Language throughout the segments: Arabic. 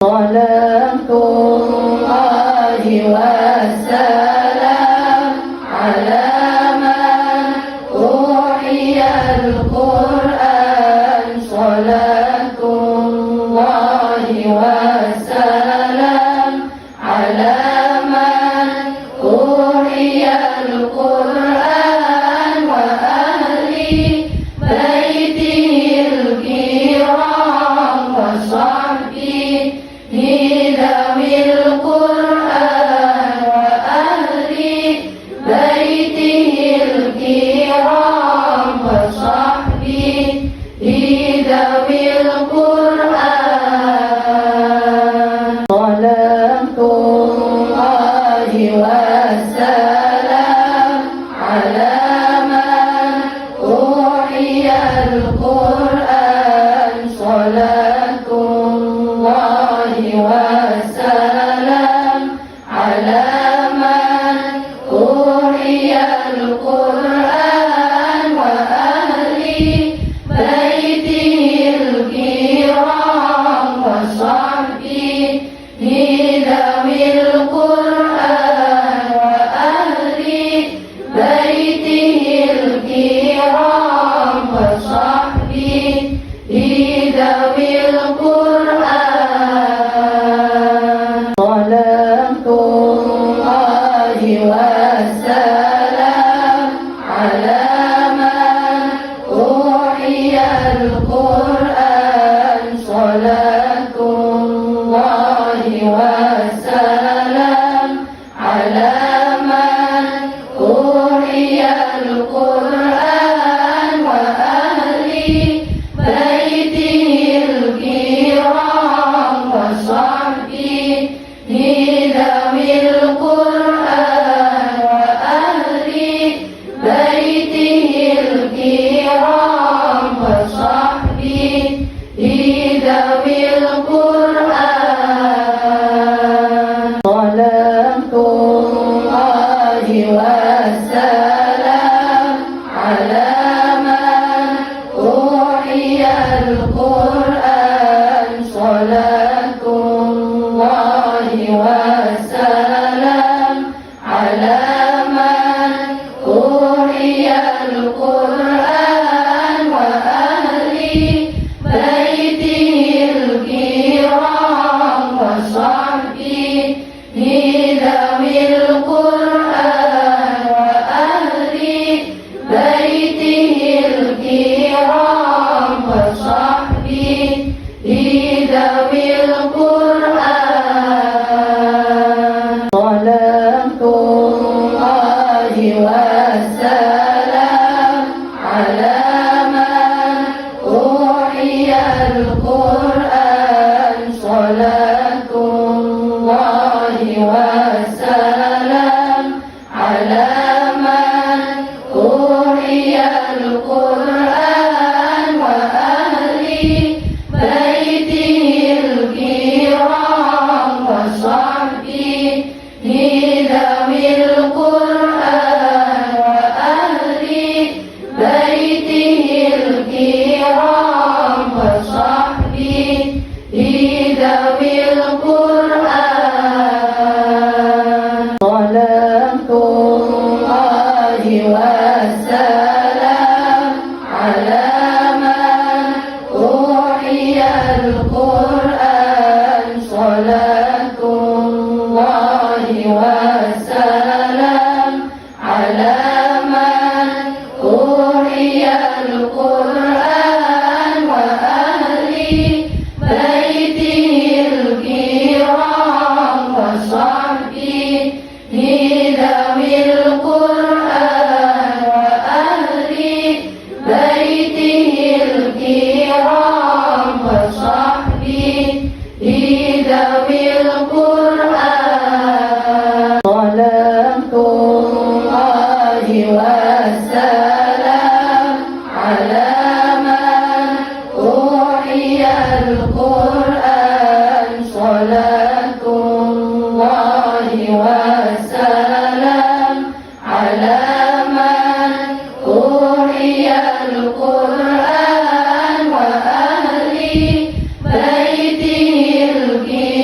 صلاة الله والسلام على من أوحي القرآن صلاة الله والسلام على من أوحي القرآن وأهل بيته الكرام وصحبه ذوي القرآن وأهل بيته الكرام وصحبه ذوي القرآن صلاة الله والسلام على من أوحي القرآن صلاة الله والسلام على من أوحي القرآن وأهل بيته الكرام وصحبه ذوي القرآن وأهل بيته الكرام وصحبه ذوي القرآن صلاة الله والسلام على من أوحي القرآن صلاة الله والسلام على من أوحي القرآن وأهل بيته الكرام وصحبه ذوي القرآن وأهل بيته الكرام وصحبه ذوي القرآن صلاة الله والسلام على من أوحي القرآن صلاة الله والسلام على من أوحي القرآن وأهل بيته الكرام وصحبه ذوي القرآن وأهل بيته الكرام وصحبه ذوي القرآن صلاة الله والسلام على من أوحي القرآن صلاة الله والسلام على من أوحي القرآن وأهل بيته الكرام وصحبه ذوي القرآن وأهل بيته الكرام وصحبه ذوي القرآن صلاة الله والسلام على من أوحي القرآن صلاة الله والسلام على من أوحي القرآن وأهل بيته الكرام وصحبه ذوي القرآن وأهل بيته الكرام وصحبه ذوي القرآن صلاة الله والسلام على من أوحي القرآن صلاة الله والسلام على من أوحي القرآن وأهل بيته الكرام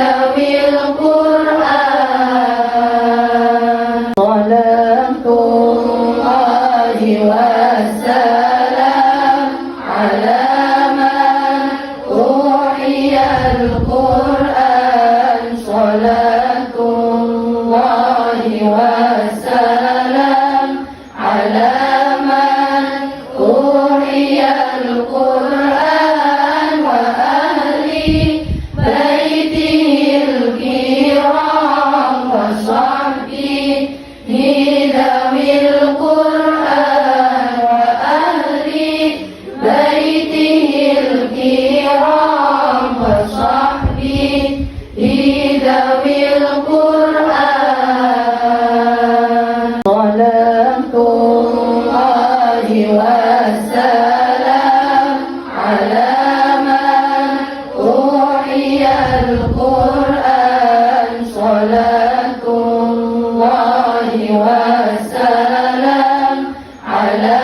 ذوي القرآن صلاة الله والسلام على من أوحي القرآن صلاة الله والسلام على من أوحي القرآن وأهل بيته الكرام وصحبه ذوي القرآن وأهل بيته الكرام وصحبه ذوي القرآن صلاة الله والسلام على من أوحي القرآن صلاة الله والسلام على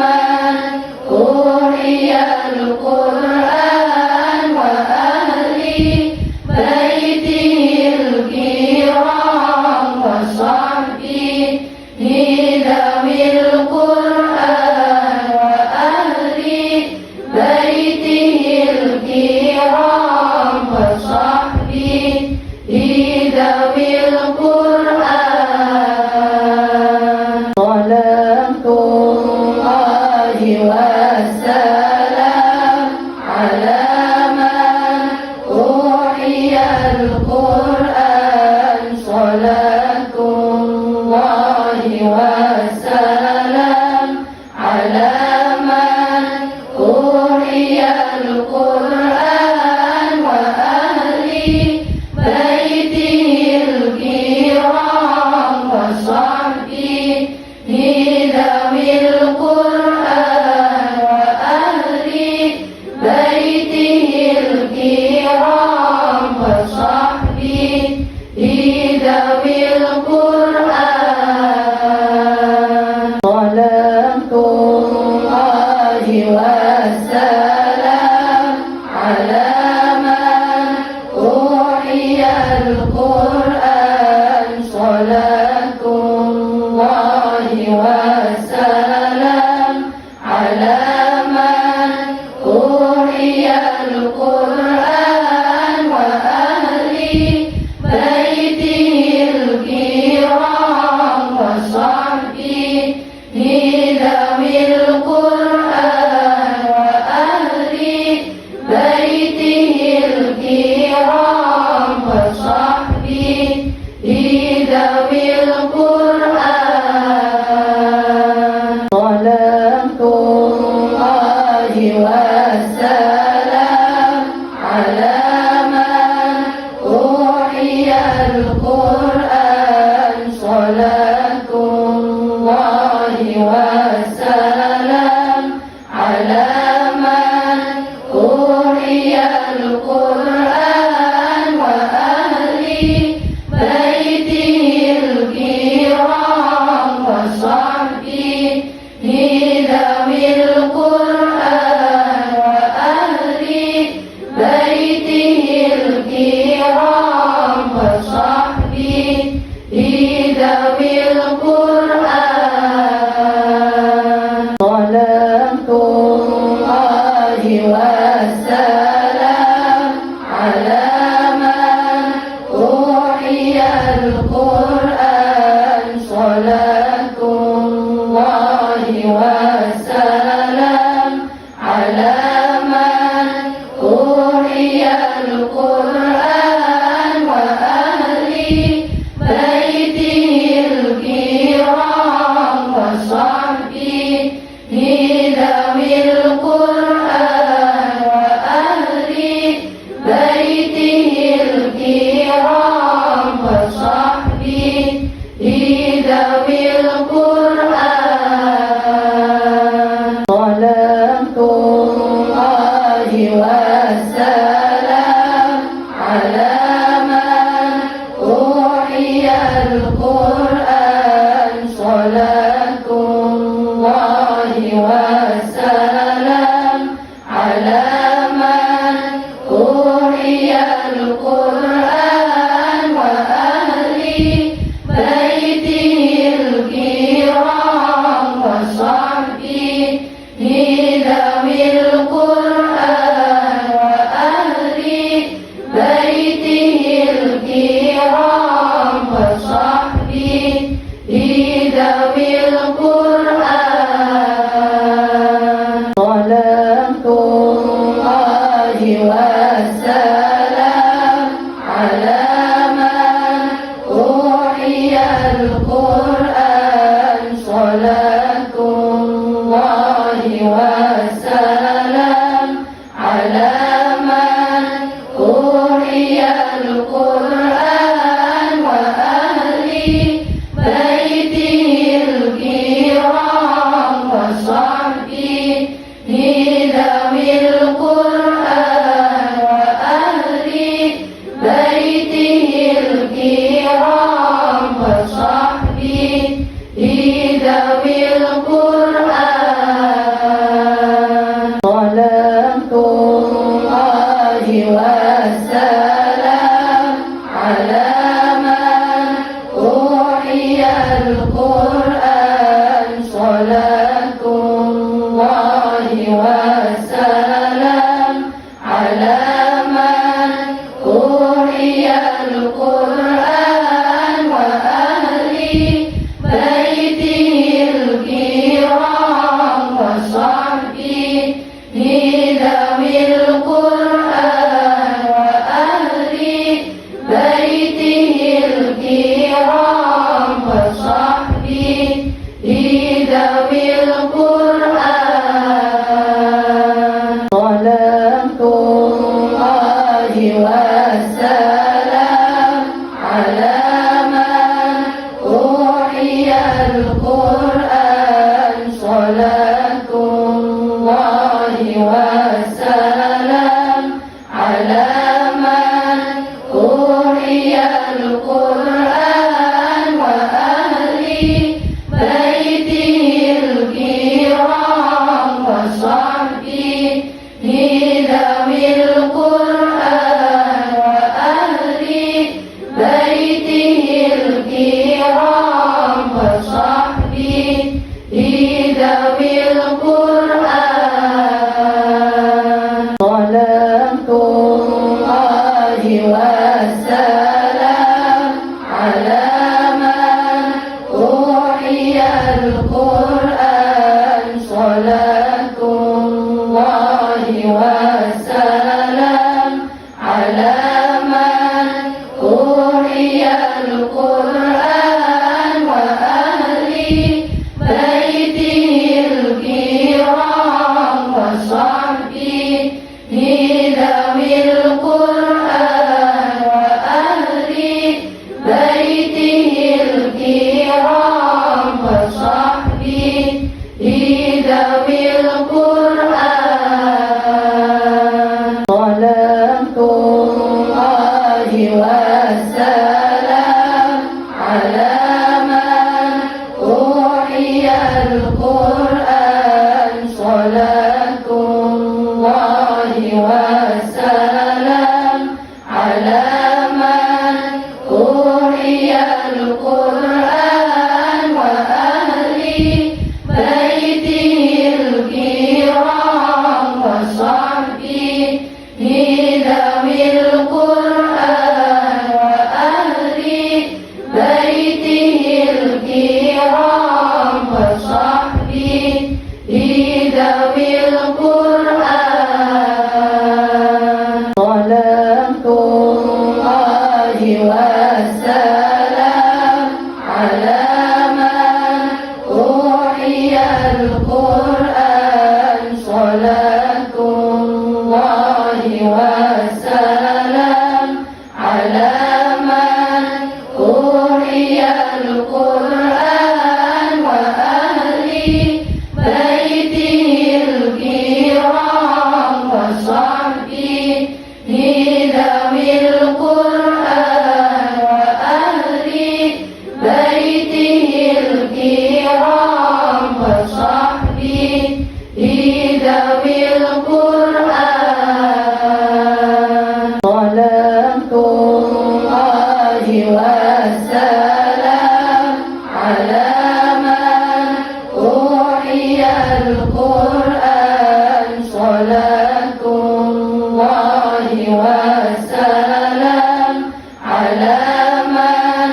من أوحي القرآن وأهل بيته الكرام وصحبه ذوي القرآن وأهل بيته الكرام وصحبه ذوي القرآن صلاة الله والسلام على من أوحي القرآن صلاة الله والسلام على من أوحي القرآن وأهل بيته الكرام وصحبه ذوي القرآن وأهل بيته الكرام وصحبه بيته الكرام وصحبه ذوي القرآن صلاة الله والسلام على من أوحي القرآن صلاة الله والسلام على من أوحي القرآن وأهل بيته الكرام وصحبه ذوي القرآن وأهل بيته الكرام وصحبه ذوي القرآن صلاة الله والسلام على من أوحي القرآن صلاة الله والسلام على من أوحي القرآن وأهل بيته الكرام وصحبه ذوي القرآن وأهل بيته الكرام وصحبه ذوي القرآن صلاة الله والسلام على من أوحي القرآن صلاة الله والسلام على من أوحي القرآن وأهل بيته الكرام وصحبه ذوي القرآن وأهل بيته الكرام وصحبه ذوي القرآن صلاة الله والسلام على من أوحي القرآن صلاة الله والسلام على من أوحي القرآن وأهل بيته الكرام وصحبه ذوي القرآن وأهل بيته الكرام وصحبه ذوي القرآن صلاة الله والسلام على من أوحي القرآن صلاة الله والسلام على من أوحي القرآن وأهل بيته الكرام وصحبه ذوي القرآن وأهل بيته الكرام وصحبه ذوي القرآن صلاة الله والسلام على من أوحي القرآن صلاة الله والسلام على من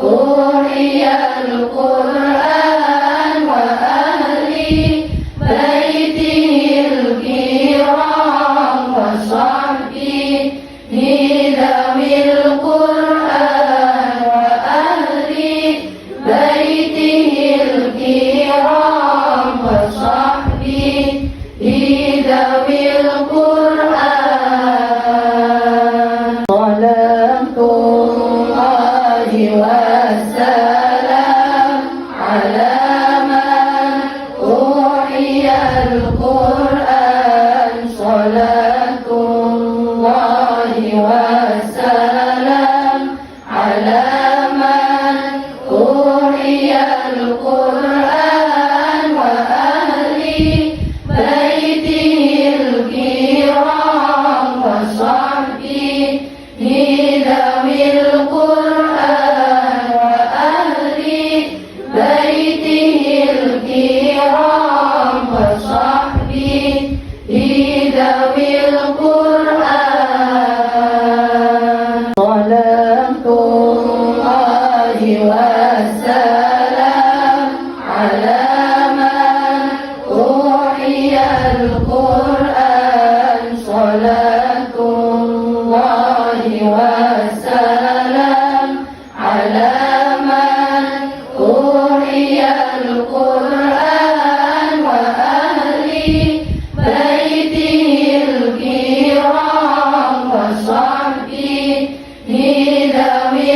أوحي القرآن وأهل بيته الكرام وصحبه ذوي القرآن وأهل بيته الكرام وصحبه ذوي القرآن صلاة الله والسلام على من أوحي القرآن صلاة الله والسلام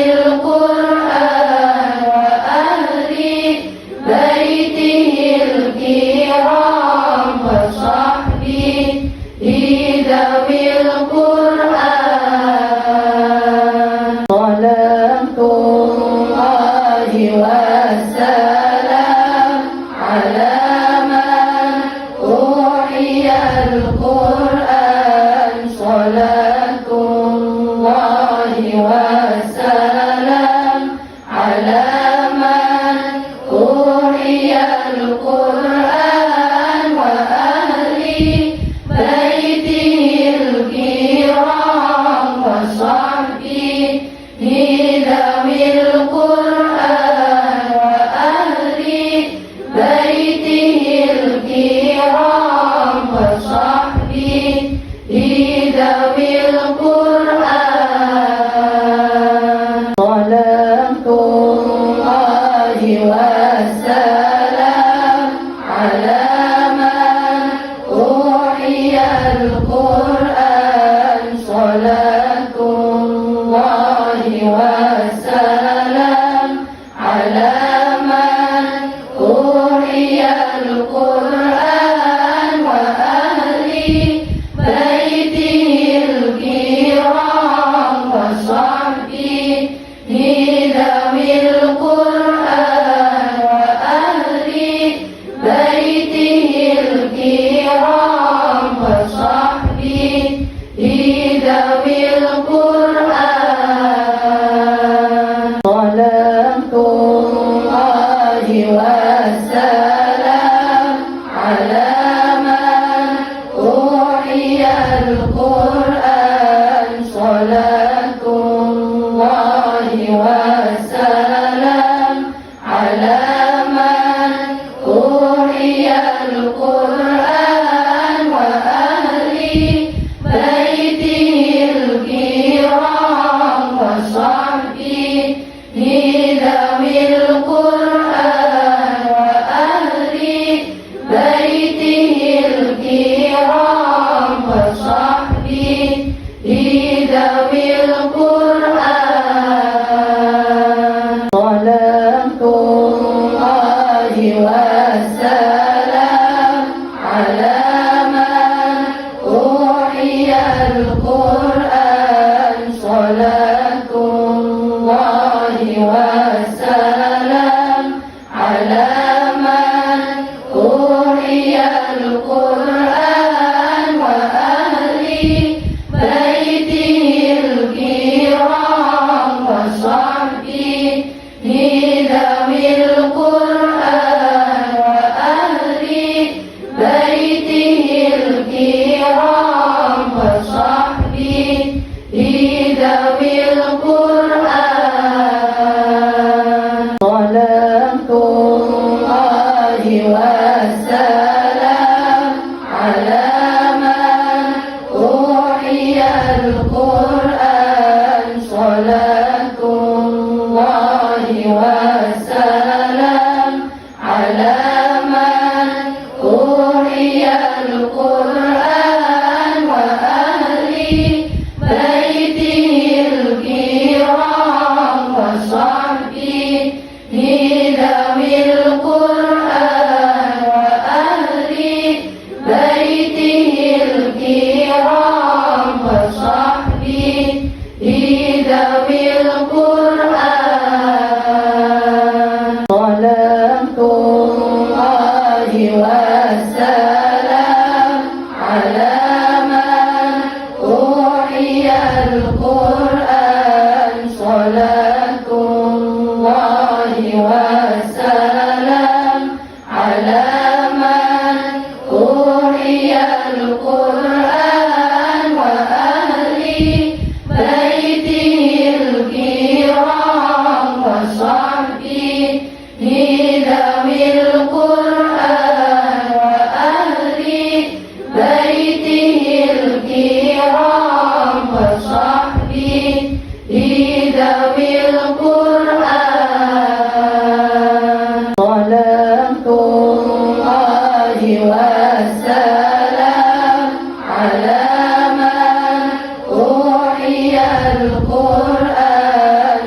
القرآن وأهل بيته الكرام وصحبه ذوي القرآن صلاة الله والسلام على من أوحي القرآن صلاة الله والسلام على من أوحي القرآن وأهل بيته الكرام وصحبه ذوي القرآن وأهل بيته الكرام وصحبه ذوي القرآن صلاة الله والسلام على من أوحي القرآن صلاة الله والسلام على من أوحي القرآن وأهل بيته الكرام وصحبه ذوي القرآن وأهل بيته الكرام وصحبه ذوي القرآن صلاة الله والسلام على من أوحي القرآن صلاة الله والسلام على من أوحي القرآن وأهل بيته الكرام وصحبه ذوي القرآن وأهل بيته الكرام وصحبه ذوي القرآن صلاة الله والسلام على من أوحي القرآن صلاة الله والسلام على من أوحي القرآن وأهل بيته الكرام وصحبه ذوي القرآن وأهل بيته الكرام وصحبه ذوي القرآن صلاة الله والسلام على من أوحي القرآن صلاة الله والسلام على من أوحي القرآن وأهل بيته الكرام وصحبه ذوي القرآن وأهل بيته الكرام وصحبه ذوي القرآن صلاة الله والسلام على من أوحي القرآن صلاة الله والسلام على من أوحي القرآن وأهل بيته الكرام وصحبه ذوي القرآن وأهل بيته الكرام وصحبه ذوي القرآن صلاة الله والسلام على من أوحي القرآن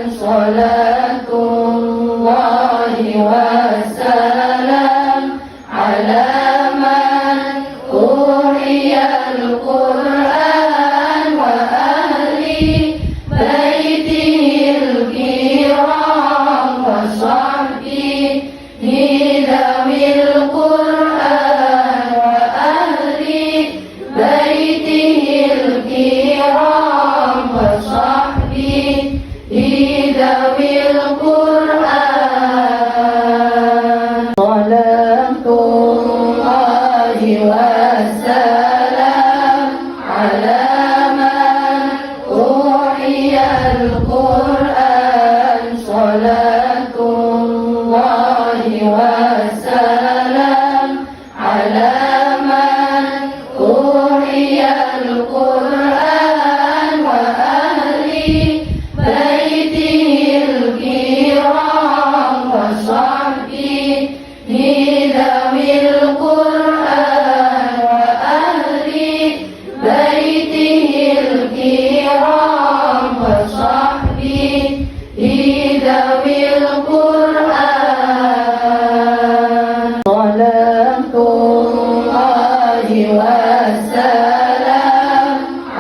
القرآن صلاة الله والسلام على من أوحي القرآن وأهل بيته الكرام وصحبه ذوي القرآن وأهل بيته الكرام وصحبه ذوي القرآن صلاة الله والسلام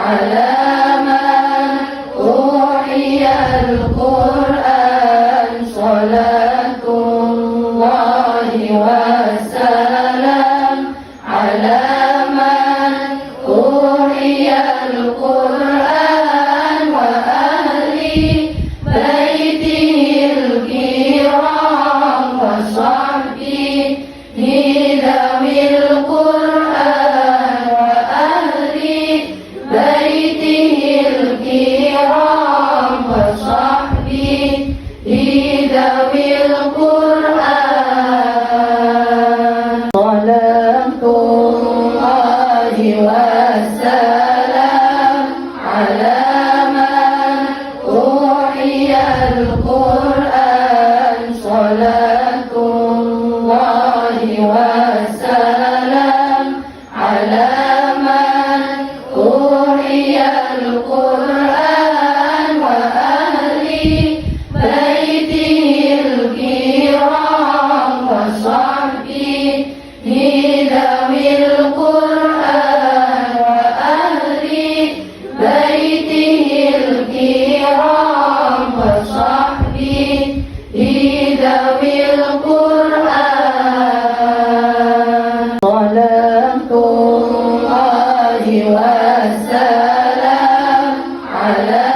على من أوحي القرآن صلاة الله والسلام على من أوحي القرآن وأهل بيته الكرام وصحبه ذوي القرآن وأهل بيته الكرام وصحبه ذوي القرآن صلاة الله والسلام على من أوحي القرآن صلاة الله والسلام على من أوحي القرآن وأهل بيته الكرام وصحبه ذوي القرآن وأهل بيته الكرام وصحبه ذوي القرآن صلاة الله والسلام على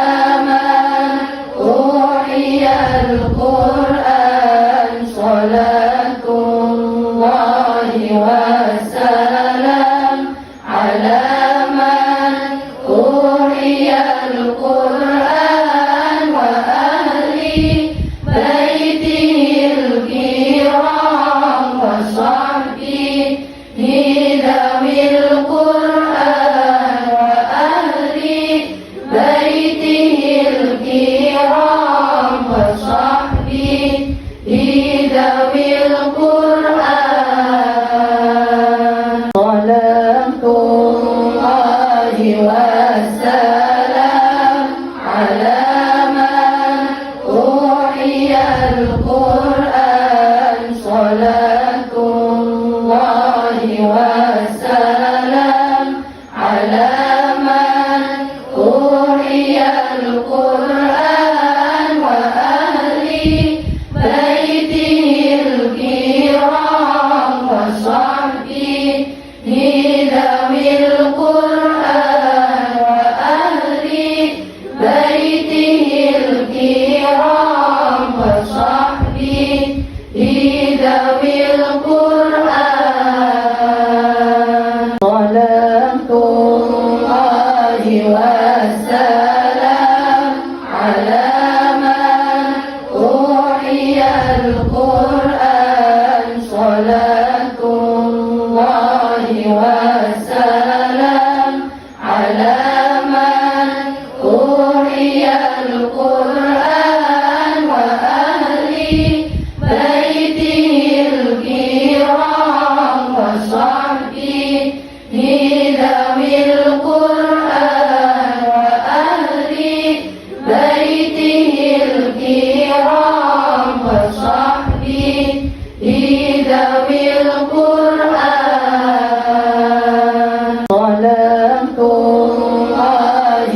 من أوحي القرآن صلاة الله والسلام على من أوحي القرآن وأهل بيته الكرام وصحبه ذوي القرآن وأهل بيته الكرام وصحبه ذوي القرآن صلاة الله والسلام على من أوحي القرآن صلاة الله والسلام على من أوحي القرآن وأهل بيته الكرام وصحبه ذوي القرآن وأهل بيته الكرام وصحبه ذوي القرآن صلاة الله والسلام على من أوحي القرآن صلاة الله والسلام على من أوحي القرآن وأهل بيته الكرام وصحبه ذوي القرآن وأهل بيته الكرام وصحبه ذوي القرآن صلاة الله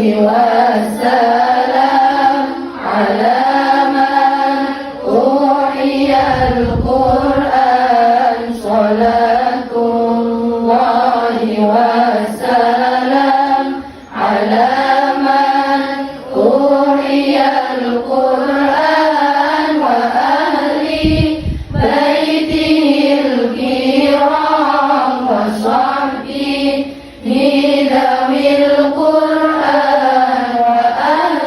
والسلام على من أوحي القرآن صلاة الله والسلام على من أوحي القرآن وأهل بيته الكرام وصحبه ذوي القرآن وأهل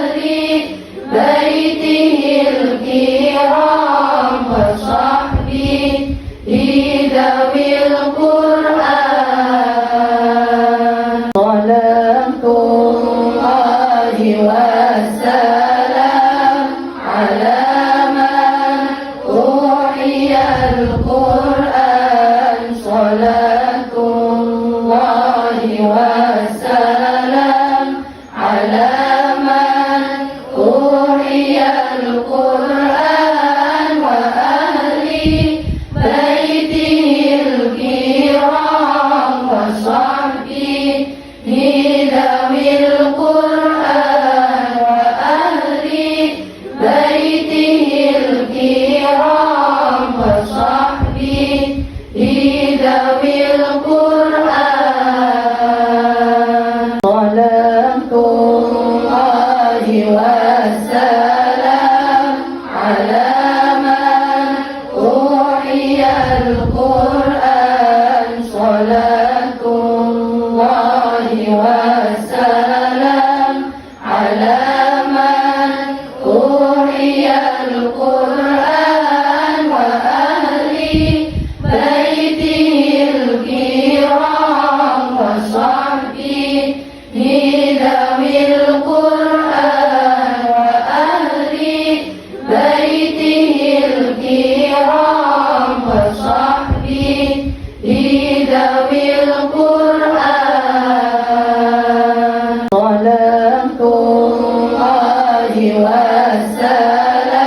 والسلام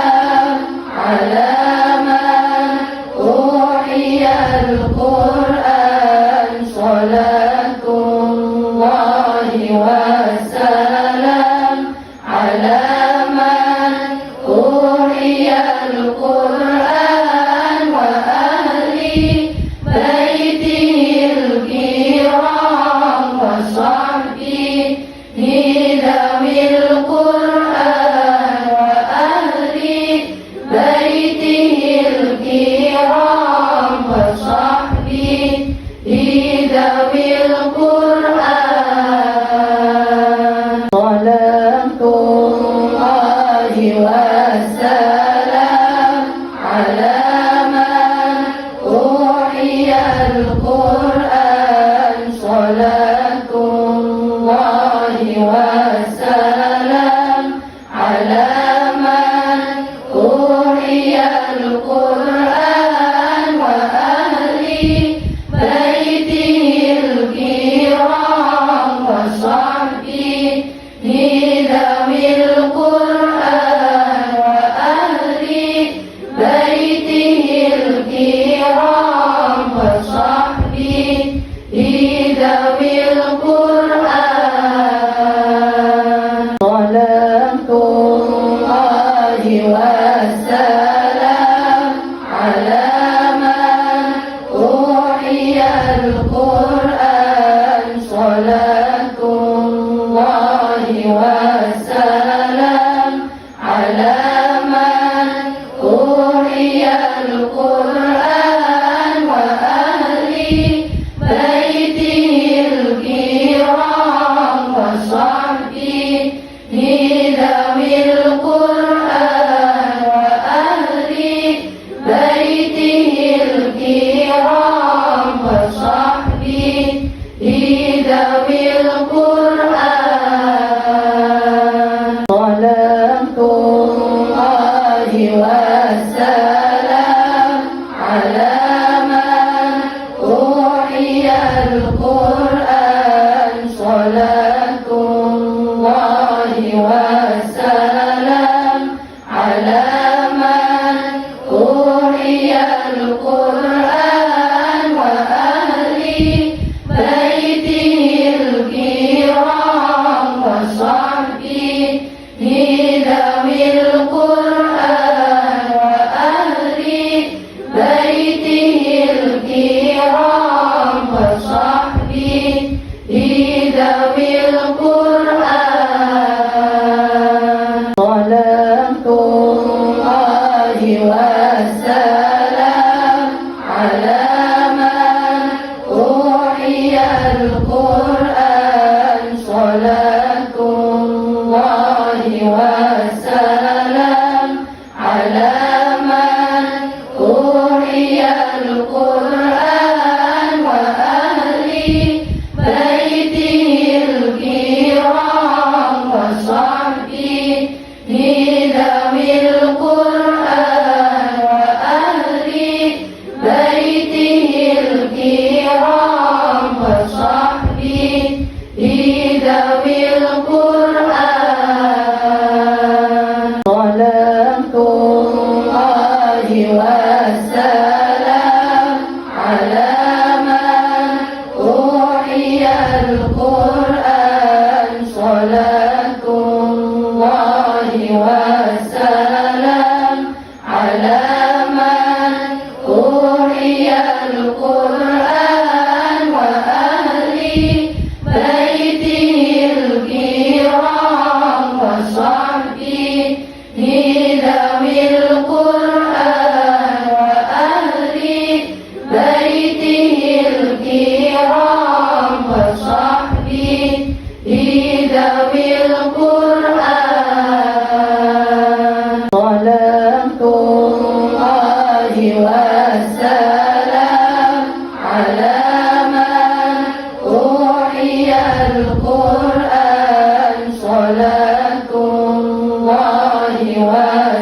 على من أوحي القرآن صلاة الله والسلام على من أوحي القرآن وأهل بيته الكرام وصحبه ذوي القرآن وأهل بيته الكرام وصحبه ذوي القرآن صلاة الله والسلام على من أوحي القرآن صلاة الله والسلام على من أوحي القرآن وأهل بيته الكرام وصحبه ذوي القرآن وأهل بيته الكرام وصحبه ذوي القرآن صلاة الله والسلام على من أوحي القرآن صلاة الله والسلام على من أوحي القرآن وأهل بيته الكرام وصحبه ذوي القرآن وأهل بيته الكرام وصحبه ذوي القرآن صلاة الله والسلام على من أوحي القرآن صلاة الله والسلام على من أوحي القرآن وأهل بيته الكرام وصحبه ذوي القرآن وأهل بيته الكرام وصحبه ذوي القرآن صلاة الله والسلام على من أوحي القرآن صلاة الله والسلام على من أوحي القرآن وأهل بيته الكرام وصحبه ذوي القرآن وأهل بيته الكرام وصحبه ذوي القرآن صلاة الله والسلام على من أوحي القرآن صلاة الله والسلام على من أوحي القرآن وأهل بيته الكرام وصحبه ذوي القرآن وأهل بيته الكرام وصحبه ذوي القرآن صلاة الله والسلام على من أوحي القرآن صلاة الله والسلام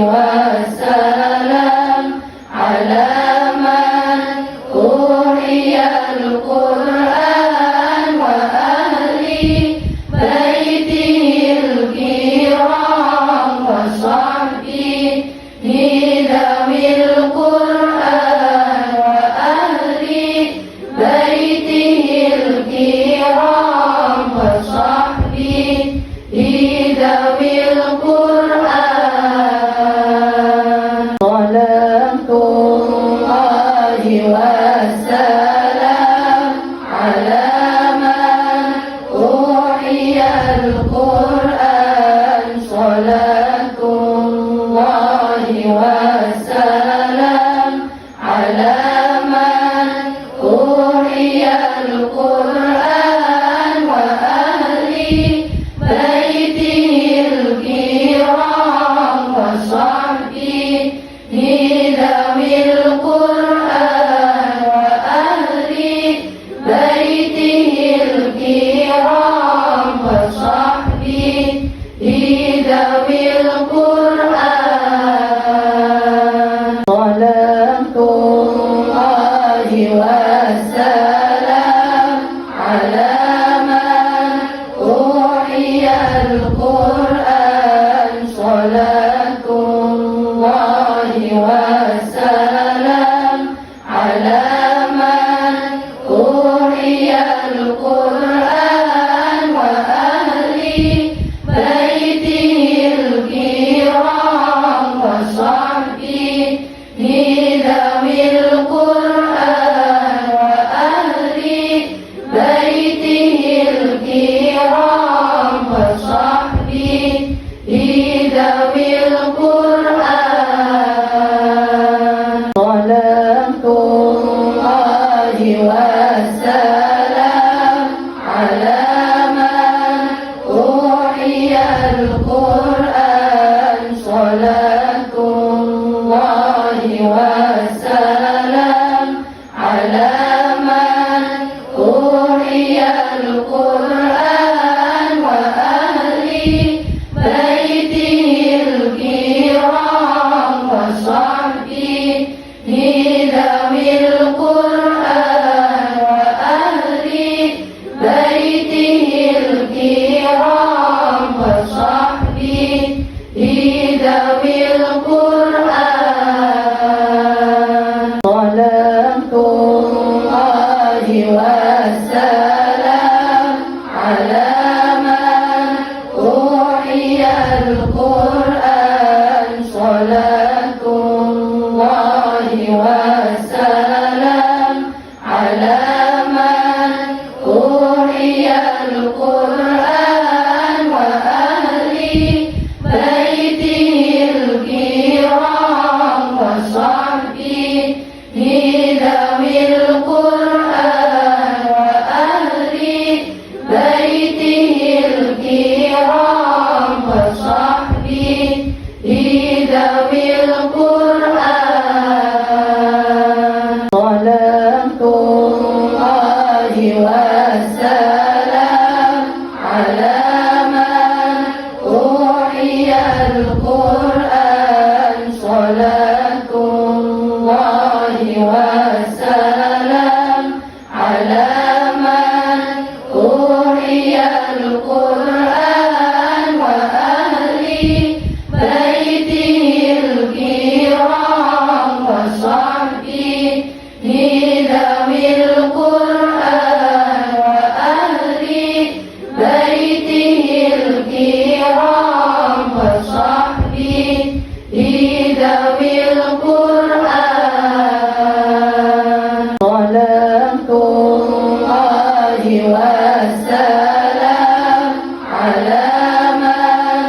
والسلام على من أوحي القرآن وأهل بيته الكرام وصحبه ذوي القرآن وأهل بيته الكرام وصحبه ذوي القرآن صلاة الله والسلام على من أوحي القرآن صلاة الله والسلام على من أوحي القرآن وأهل بيته الكرام وصحبه ذوي القرآن وأهل بيته الكرام وصحبه ذوي القرآن صلاة الله والسلام على من أوحي القرآن صلاة الله والسلام على من أوحي القرآن وأهل بيته الكرام وصحبه ذوي القرآن وأهل بيته الكرام وصحبه ذوي القرآن صلاة الله والسلام على من أوحي القرآن صلاة الله والسلام على من أوحي القرآن وأهل بيته الكرام وصحبه ذوي القرآن وأهل بيته الكرام وصحبه ذوي القرآن صلاة الله والسلام على من أوحي القرآن صلاة الله والسلام على من أوحي القرآن وأهل بيته الكرام وصحبه ذوي القرآن وأهل بيته الكرام وصحبه ذوي القرآن صلاة الله والسلام على من أوحي القرآن صلاة الله والسلام على من أوحي القرآن وأهل بيته الكرام وصحبه ذوي القرآن وأهل بيته الكرام وصحبه ذوي القرآن صلاة الله والسلام على من أوحي القرآن صلاة الله والسلام على من أوحي القرآن وأهل بيته الكرام وصحبه ذوي القرآن صلاة الله والسلام على من أوحي القرآن وأهل بيته الكرام وصحبه ذوي القرآن صلاة الله والسلام على من أوحي القرآن صلاة الله والسلام على من أوحي القرآن وأهل بيته الكرام وصحبه ذوي القرآن صلاة الله والسلام على من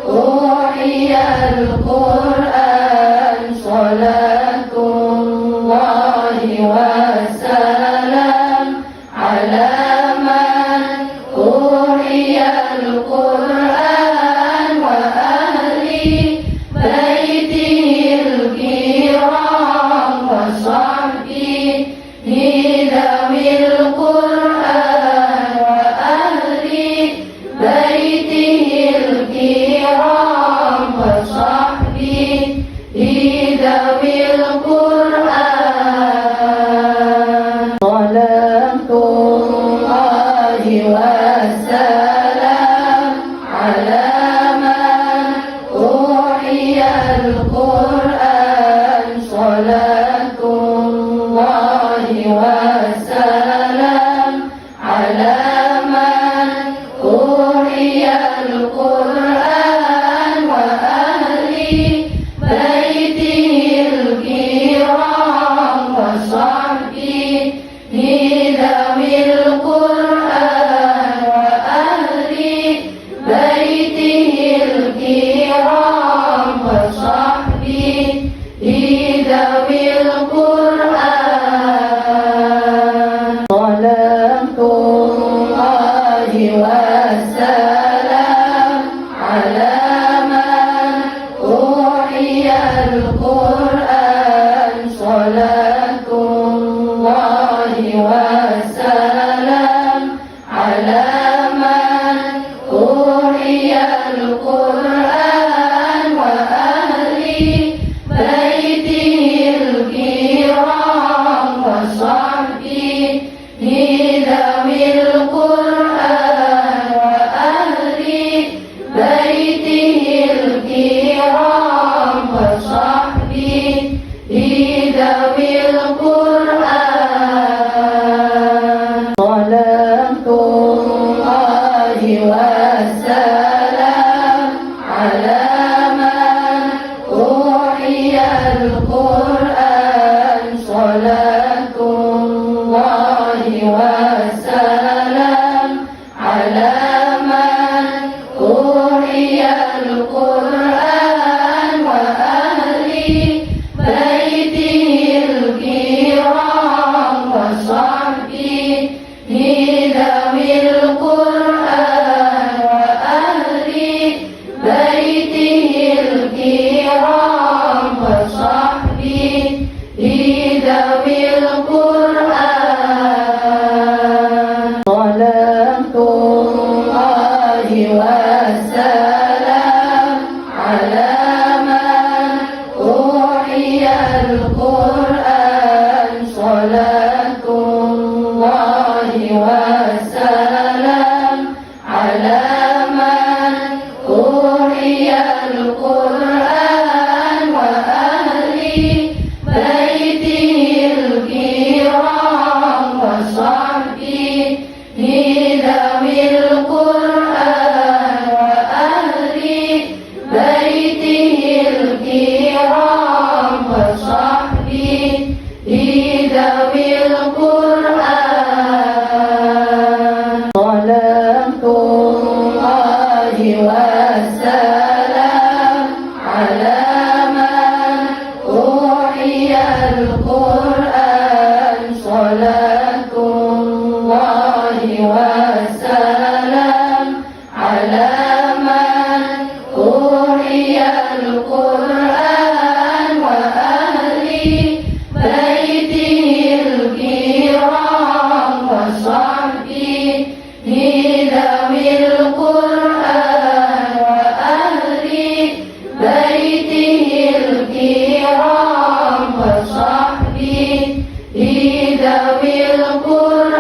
أوحي القرآن صلاة الله والسلام على من أوحي القرآن وأهل بيته الكرام وصحبه ذوي القرآن صلاة الله والسلام على من أوحي القرآن وأهل بيته الكرام وصحبه ذوي القرآن القرآن وأهل بيته الكرام وصحبه ذوي القرآن وأهل بيته الكرام وصحبه ذوي القرآن صلاة الله والسلام على من أوحي القرآن صلاة الله والسلام على من أوحي القرآن وأهل بيته الكرام وصحبه ذوي القرآن وأهل بيته الكرام وصحبه ذوي القرآن صلاة الله والسلام على من أوحي القرآن صلاة الله والسلام على من أوحي القرآن وأهل بيته الكرام وصحبه ذوي القرآن وأهل بيته الكرام وصحبه ذوي القرآن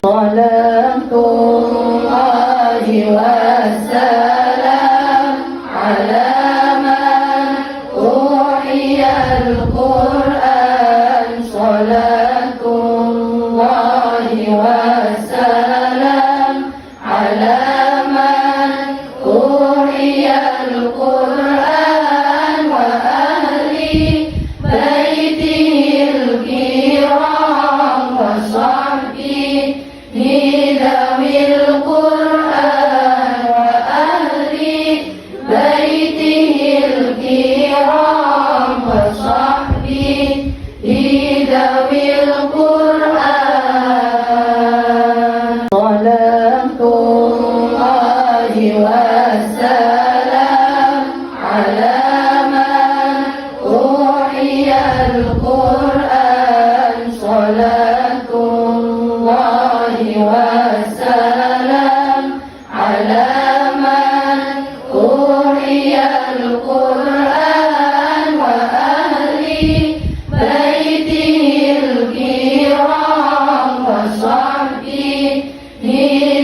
صلاة الله والسلام على من أوحي القرآن صلاة الله والسلام على من أوحي القرآن وأهل بيته الكرام وصحبه ذوي القرآن وأهل بيته الكرام وصحبه ذوي القرآن صلاة الله والسلام على من أوحي القرآن صلاة الله والسلام على من أوحي القرآن وأهل بيته الكرام وصحبه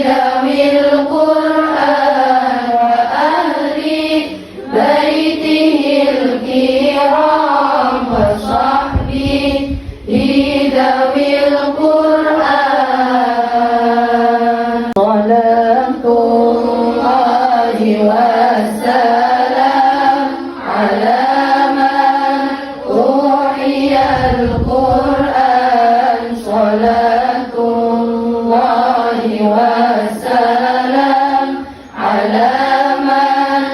ذوي القرآن وأهل بيته الكرام وصحبه ذوي القرآن صلاة الله والسلام على من أوحي القرآن صلاة الله والسلام على من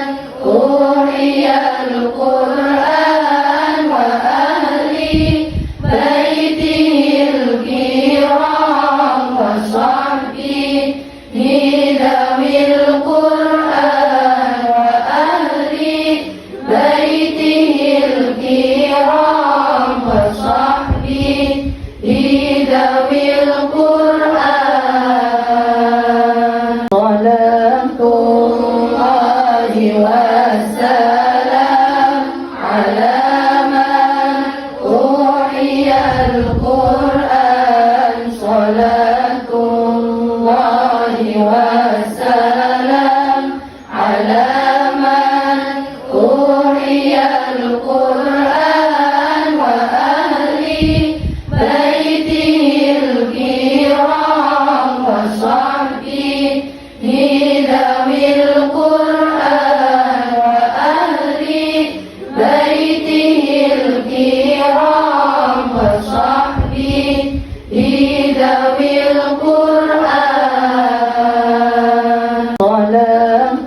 أوحي القرآن وأهل بيته الكرام وصحبه ذوي القرآن وأهل بيته الكرام وصحبه ذوي القرآن صلاة الله والسلام على من أوحي القرآن صلاة الله والسلام على من أوحي القرآن وأهل بيته الكرام وصحبه ذوي القرآن وأهل بيته الكرام وصحبه ذوي القرآن صلاة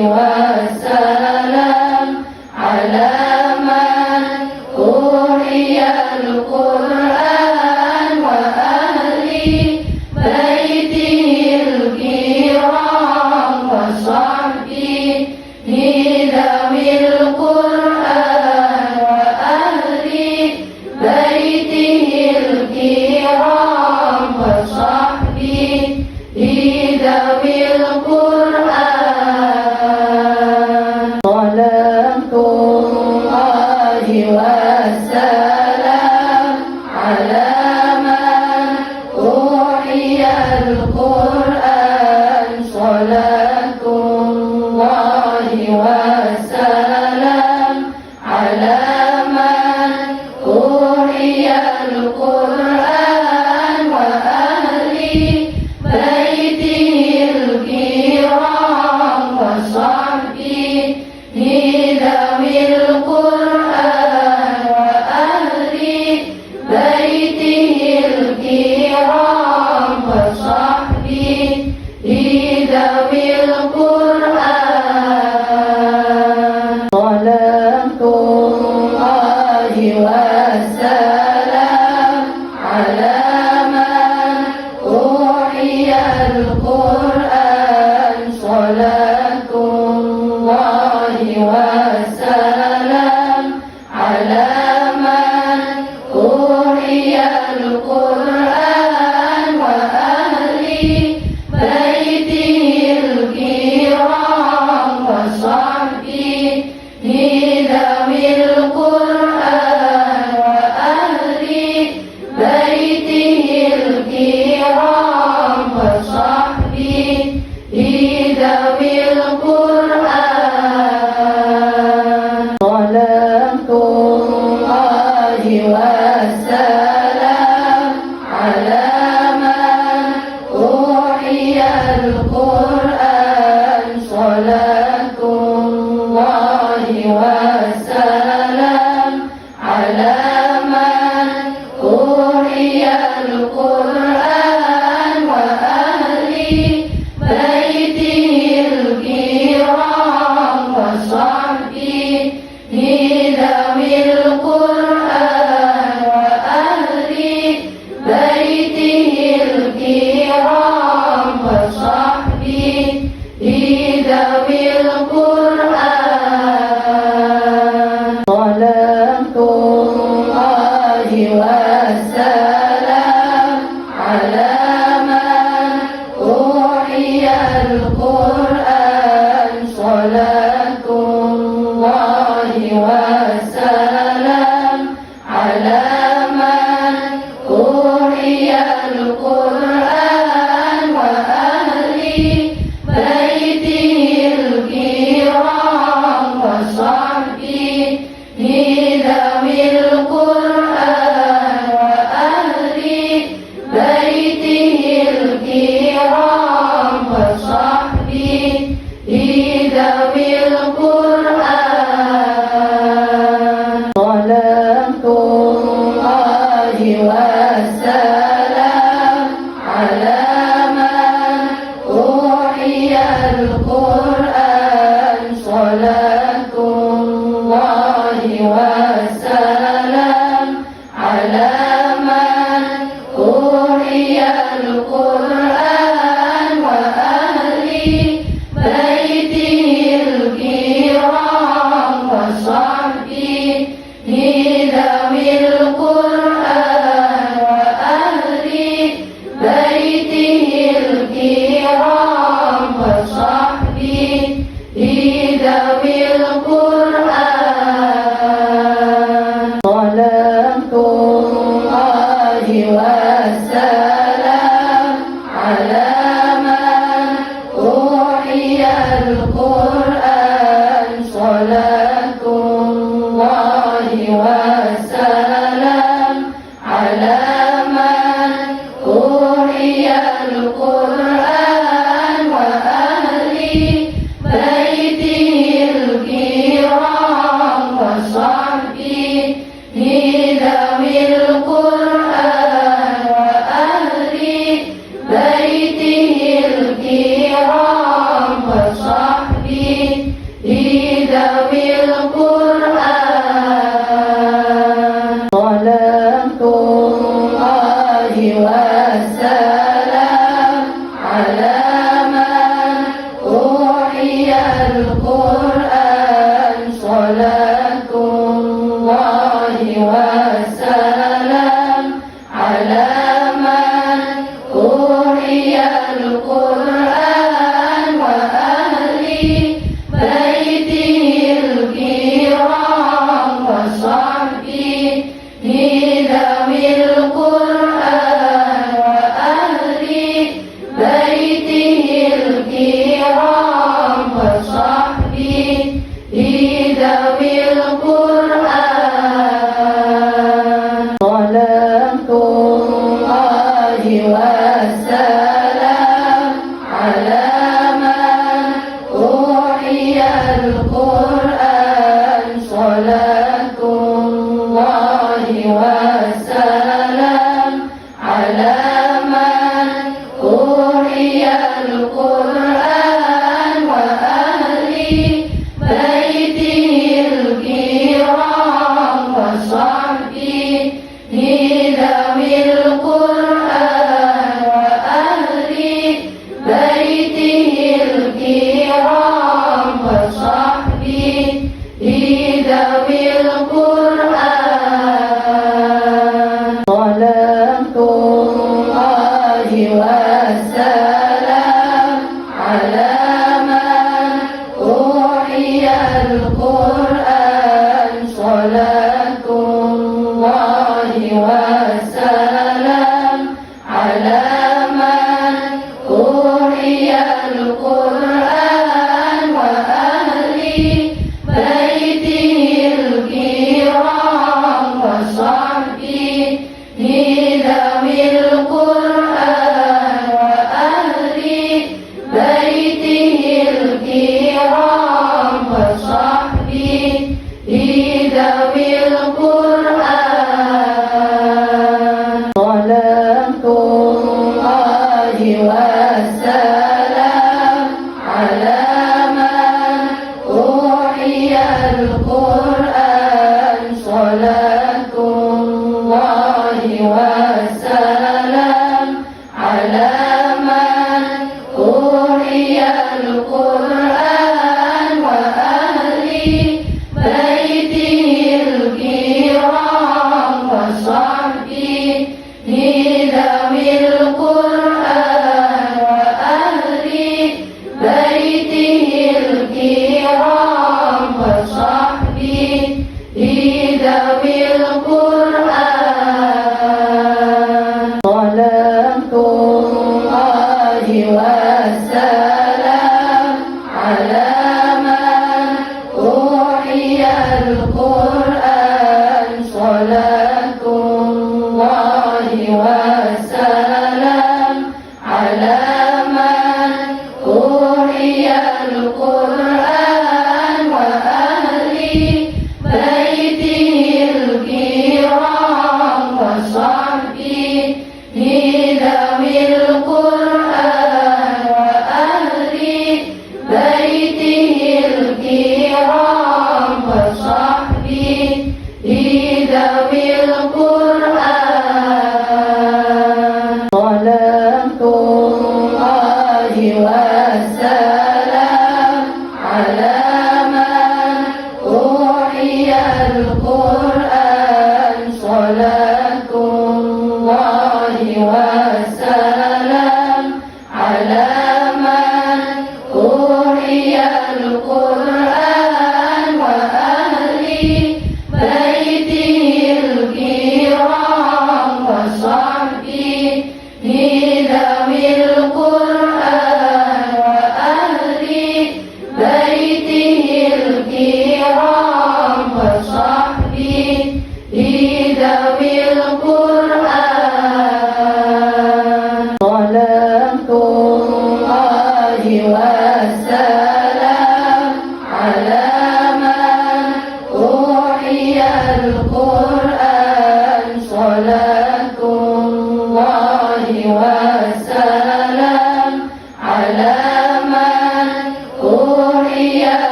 والسلام على من أوحي القرآن وأهل بيته الكرام وصحبه ذوي القرآن وأهل بيته الكرام وصحبه ذوي القرآن صلاة الله والسلام على من أوحي القرآن صلاة الله والسلام على من أوحي القرآن وأهل بيته الكرام وصحبه ذوي القرآن وأهل بيته الكرام وصحبه ذوي القرآن صلاة الله والسلام على من أوحي القرآن صلاة الله والسلام على من أوحي القرآن وأهل بيته الكرام وصحبه ذوي القرآن وأهل بيته الكرام وصحبه ذوي القرآن صلاة الله والسلام على من أوحي القرآن صلاة الله والسلام على من أوحي القرآن وأهل بيته الكرام وصحبه ذوي القرآن وأهل بيته الكرام وصحبه ذوي القرآن صلاة الله والسلام على من أوحي القرآن صلاة الله والسلام على من أوحي القرآن وأهل بيته الكرام وصحبه ذوي القرآن وأهل بيته الكرام وصحبه ذوي القرآن صلاة الله والسلام على من أوحي القرآن صلاة الله والسلام على من أوحي القرآن وأهل بيته الكرام وصحبه ذوي القرآن وأهل بيته الكرام وصحبه ذوي القرآن صلاة الله والسلام على من أوحي القرآن صلاة الله والسلام على من أوحي القرآن وأهل بيته الكرام ذوي القرآن صلاة الله والسلام على من أوحي القرآن صلاة الله والسلام على من أوحي القرآن وأهل بيته الكرام وصحبه ذوي القرآن وأهل بيته الكرام وصحبه ذوي القرآن صلاة الله والسلام على من أوحي القرآن